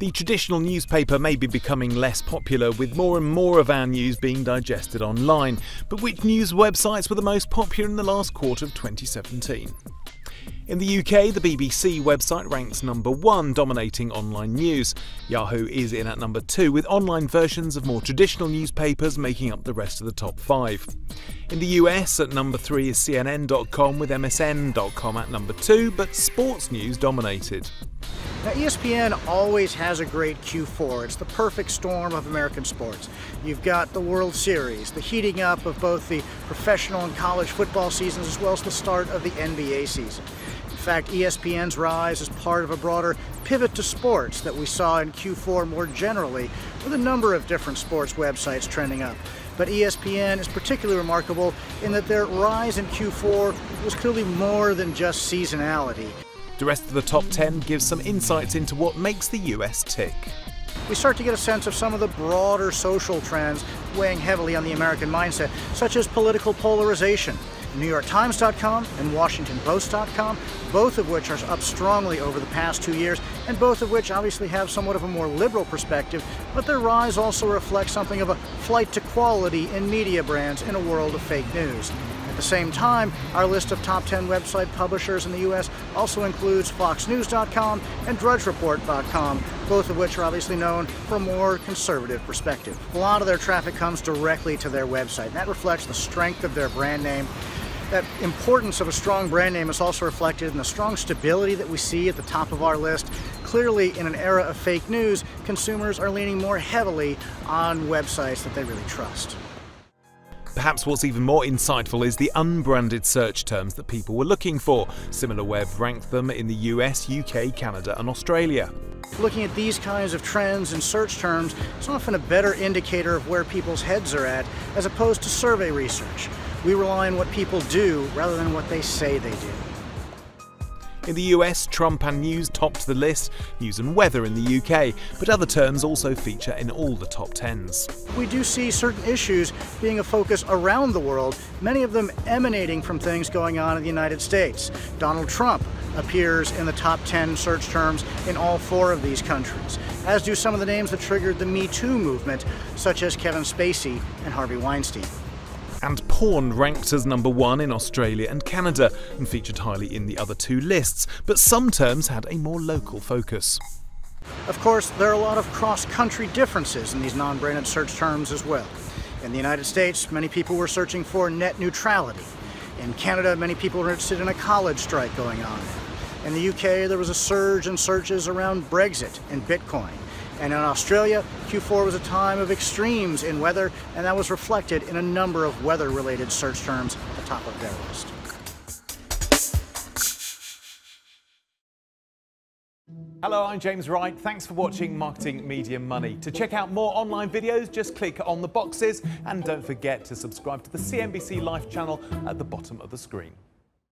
The traditional newspaper may be becoming less popular, with more and more of our news being digested online. But which news websites were the most popular in the last quarter of 2017? In the UK, the BBC website ranks number 1, dominating online news. Yahoo is in at number 2, with online versions of more traditional newspapers making up the rest of the top 5. In the US, at number 3 is CNN.com, with MSN.com at number 2, but sports news dominated. Now, ESPN always has a great Q4. It's the perfect storm of American sports. You've got the World Series, the heating up of both the professional and college football seasons, as well as the start of the NBA season. In fact, ESPN's rise is part of a broader pivot to sports that we saw in Q4 more generally, with a number of different sports websites trending up. But ESPN is particularly remarkable in that their rise in Q4 was clearly more than just seasonality. The rest of the top 10 gives some insights into what makes the US tick. We start to get a sense of some of the broader social trends weighing heavily on the American mindset, such as political polarization. NewYorkTimes.com and WashingtonPost.com, both of which are up strongly over the past 2 years, and both of which obviously have somewhat of a more liberal perspective, but their rise also reflects something of a flight to quality in media brands in a world of fake news. At the same time, our list of top 10 website publishers in the U.S. also includes FoxNews.com and DrudgeReport.com, both of which are obviously known for a more conservative perspective. A lot of their traffic comes directly to their website, and that reflects the strength of their brand name. That importance of a strong brand name is also reflected in the strong stability that we see at the top of our list. Clearly, in an era of fake news, consumers are leaning more heavily on websites that they really trust. Perhaps what's even more insightful is the unbranded search terms that people were looking for. SimilarWeb ranked them in the US, UK, Canada and Australia. Looking at these kinds of trends and search terms is often a better indicator of where people's heads are at, as opposed to survey research. We rely on what people do rather than what they say they do. In the US, Trump and news topped the list, news and weather in the UK, but other terms also feature in all the top 10s. We do see certain issues being a focus around the world, many of them emanating from things going on in the United States. Donald Trump appears in the top 10 search terms in all 4 of these countries, as do some of the names that triggered the Me Too movement, such as Kevin Spacey and Harvey Weinstein. And porn ranked as number 1 in Australia and Canada and featured highly in the other 2 lists, but some terms had a more local focus. Of course, there are a lot of cross-country differences in these non-branded search terms as well. In the United States, many people were searching for net neutrality. In Canada, many people were interested in a college strike going on. In the UK, there was a surge in searches around Brexit and Bitcoin. And in Australia, Q4 was a time of extremes in weather, and that was reflected in a number of weather-related search terms at the top of their list. Hello, I'm James Wright. Thanks for watching Marketing Media Money. To check out more online videos, just click on the boxes and don't forget to subscribe to the CNBC Live channel at the bottom of the screen.